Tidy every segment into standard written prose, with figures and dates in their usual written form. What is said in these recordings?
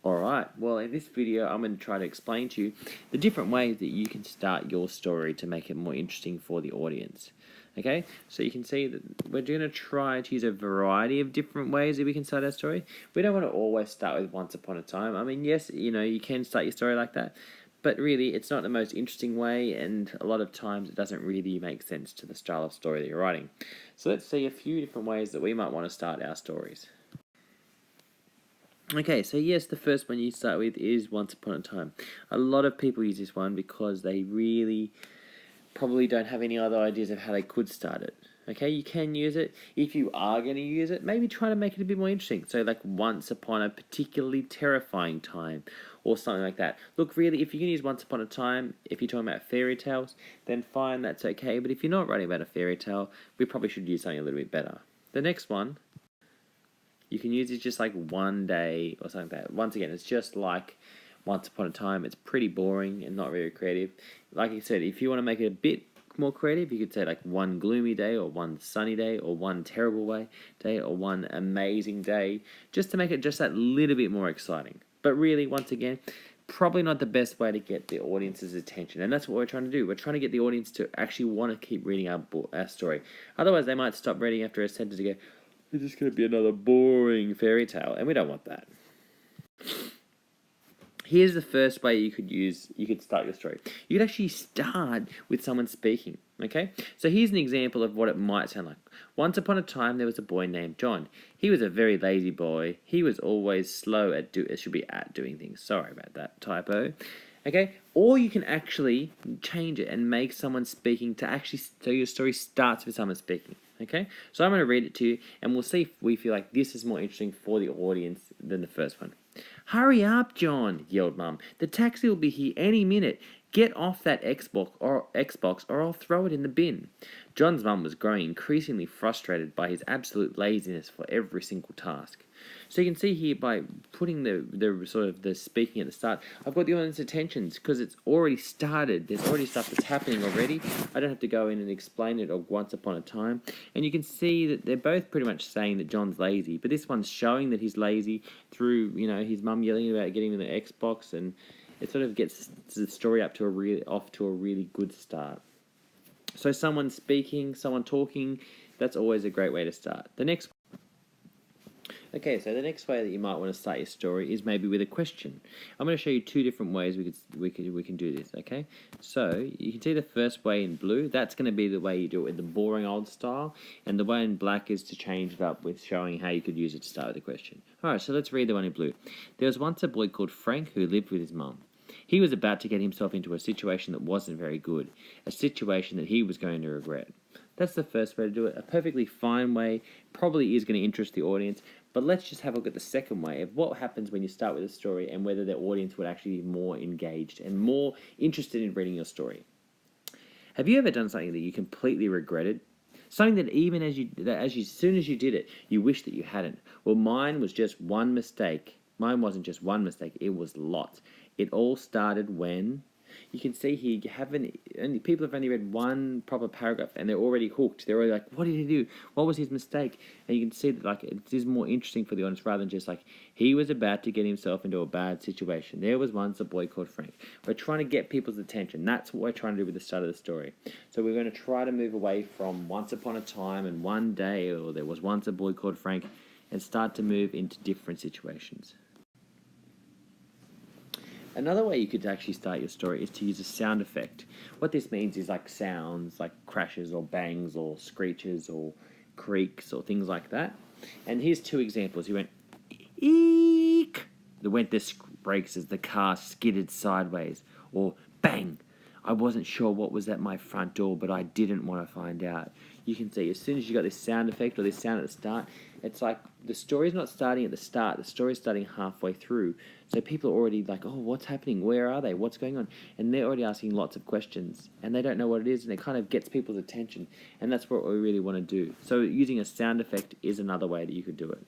Alright, well in this video I'm going to try to explain to you the different ways that you can start your story to make it more interesting for the audience. Okay, so you can see that we're going to try to use a variety of different ways that we can start our story. We don't want to always start with once upon a time. I mean, yes, you can start your story like that, but really it's not the most interesting way, and a lot of times it doesn't really make sense to the style of story that you're writing. So let's see a few different ways that we might want to start our stories. Okay, so yes, the first one you start with is Once Upon a Time. A lot of people use this one because they really probably don't have any other ideas of how they could start it. Okay, you can use it. If you are going to use it, maybe try to make it a bit more interesting. So like once upon a particularly terrifying time or something like that. Look, really, if you can use Once Upon a Time, if you're talking about fairy tales, then fine, that's okay. But if you're not writing about a fairy tale, we probably should use something a little bit better. The next one, you can use it just like one day or something like that. Once again, it's just like Once Upon a Time. It's pretty boring and not very creative. Like I said, if you want to make it a bit more creative, you could say like one gloomy day or one sunny day or one terrible day or one amazing day, just to make it just that little bit more exciting. But really, once again, probably not the best way to get the audience's attention. And that's what we're trying to do. We're trying to get the audience to actually want to keep reading our story. Otherwise, they might stop reading after a sentence and go, it's just going to be another boring fairy tale, and we don't want that. Here's the first way you could start your story. You could actually start with someone speaking, okay? So here's an example of what it might sound like. Once upon a time, there was a boy named John. He was a very lazy boy. He was always slow at doing things. Sorry about that typo. Okay? Or you can actually change it and make someone speaking to actually, so your story starts with someone speaking. Okay, so I'm going to read it to you, and we'll see if we feel like this is more interesting for the audience than the first one. "Hurry up, John," yelled Mum. "The taxi will be here any minute. Get off that Xbox or I'll throw it in the bin." John's mum was growing increasingly frustrated by his absolute laziness for every single task. So you can see here by putting the sort of the speaking at the start, I've got the audience attentions because it's already started. There's already stuff that's happening already. I don't have to go in and explain it or once upon a time. And you can see that they're both pretty much saying that John's lazy, but this one's showing that he's lazy through, his mum yelling about getting the Xbox, and it sort of gets the story off to a really good start. So someone speaking, someone talking, that's always a great way to start. The next way that you might want to start your story is maybe with a question. I'm going to show you two different ways we can do this, okay? So you can see the first way in blue, that's going to be the way you do it in the boring old style, and the way in black is to change it up with showing how you could use it to start with a question. Alright, so let's read the one in blue. "There was once a boy called Frank who lived with his mum. He was about to get himself into a situation that wasn't very good, a situation that he was going to regret." That's the first way to do it. A perfectly fine way, probably is going to interest the audience, but let's just have a look at the second way of what happens when you start with a story and whether the audience would actually be more engaged and more interested in reading your story. Have you ever done something that you completely regretted? Something that even as soon as you did it, you wish that you hadn't? Well, mine was just one mistake. Mine wasn't just one mistake, it was lots. It all started when, you can see here, people have only read one proper paragraph and they're already hooked. They're already like, what did he do? What was his mistake? And you can see that it is more interesting for the audience rather than just like, he was about to get himself into a bad situation. There was once a boy called Frank. We're trying to get people's attention. That's what we're trying to do with the start of the story. So we're going to try to move away from once upon a time and one day, or there was once a boy called Frank, and start to move into different situations. Another way you could actually start your story is to use a sound effect. What this means is like sounds like crashes or bangs or screeches or creaks or things like that. And here's two examples. He went, eek. The went the brakes as the car skidded sideways. Or bang. I wasn't sure what was at my front door, but I didn't want to find out. You can see as soon as you got this sound effect or this sound at the start, it's like the story's not starting at the start, the story's starting halfway through. So people are already like, oh, what's happening? Where are they? What's going on? And they're already asking lots of questions, and they don't know what it is, and it kind of gets people's attention, and that's what we really want to do. So using a sound effect is another way that you could do it.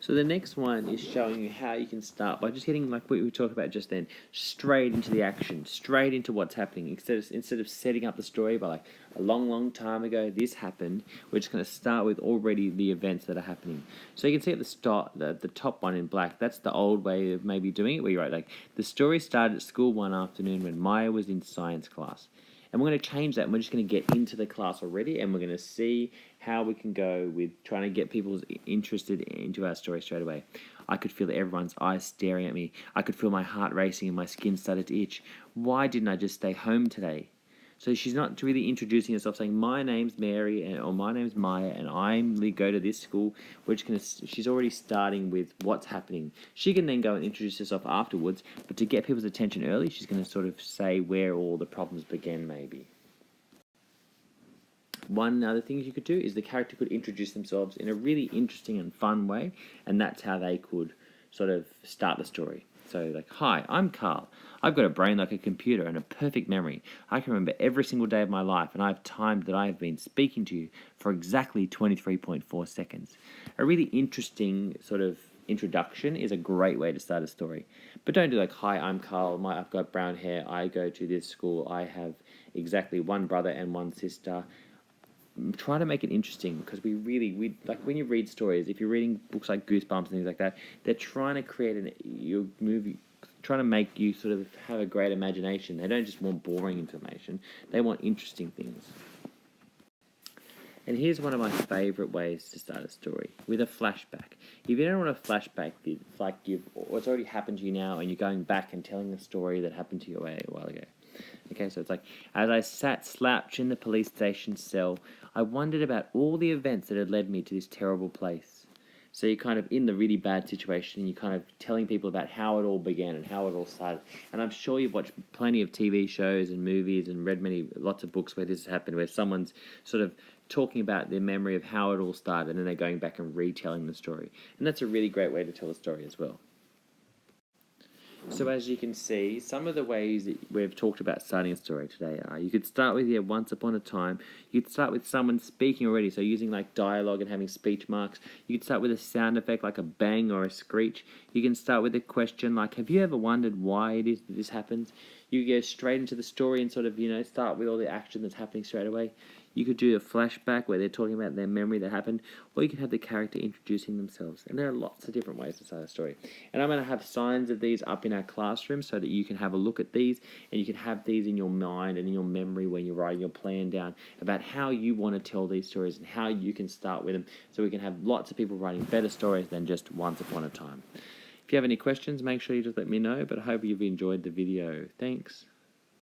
So the next one is showing you how you can start by just getting, like what we talked about just then, straight into the action, straight into what's happening. Instead of setting up the story by like a long time ago, this happened, we're just going to start with already the events that are happening. So you can see at the start, the top one in black, that's the old way of maybe doing it, where you write like, the story started at school one afternoon when Maya was in science class. And we're going to change that, and we're just going to get into the class already, and we're going to see how we can go with trying to get people interested into our story straight away. I could feel everyone's eyes staring at me. I could feel my heart racing and my skin started to itch. Why didn't I just stay home today? So she's not really introducing herself saying, my name's Mary, or my name's Maya, and I go to this school. She's already starting with what's happening. She can then go and introduce herself afterwards, but to get people's attention early, she's going to sort of say where all the problems began, maybe. One other thing you could do is the character could introduce themselves in a really interesting and fun way, and that's how they could sort of start the story. So like, hi, I'm Carl. I've got a brain like a computer and a perfect memory. I can remember every single day of my life, and I have time that I have been speaking to you for exactly 23.4 seconds. A really interesting sort of introduction is a great way to start a story. But don't do like, hi, I'm Carl. I've got brown hair. I go to this school. I have exactly one brother and one sister. Try to make it interesting, because we like when you read stories, if you're reading books like Goosebumps and things like that, they're trying to create your movie, trying to make you sort of have a great imagination. They don't just want boring information, they want interesting things. And here's one of my favourite ways to start a story, with a flashback. If you don't want a flashback, it's like what's already happened to you now, and you're going back and telling the story that happened to you a while ago. Okay, so it's like, as I sat slouched in the police station cell, I wondered about all the events that had led me to this terrible place. So you're kind of in the really bad situation, and you're kind of telling people about how it all began and how it all started. And I'm sure you've watched plenty of TV shows and movies and read lots of books where this has happened, where someone's sort of talking about their memory of how it all started, and then they're going back and retelling the story. And that's a really great way to tell a story as well. So as you can see, some of the ways that we've talked about starting a story today are, you could start with, once upon a time. You could start with someone speaking already, so using like dialogue and having speech marks. You could start with a sound effect like a bang or a screech. You can start with a question like, have you ever wondered why it is that this happens? You go straight into the story and sort of, start with all the action that's happening straight away. You could do a flashback where they're talking about their memory that happened, or you could have the character introducing themselves. And there are lots of different ways to start a story. And I'm going to have signs of these up in our classroom so that you can have a look at these, and you can have these in your mind and in your memory when you're writing your plan down about how you want to tell these stories and how you can start with them, so we can have lots of people writing better stories than just once upon a time. If you have any questions, make sure you just let me know, but I hope you've enjoyed the video. Thanks.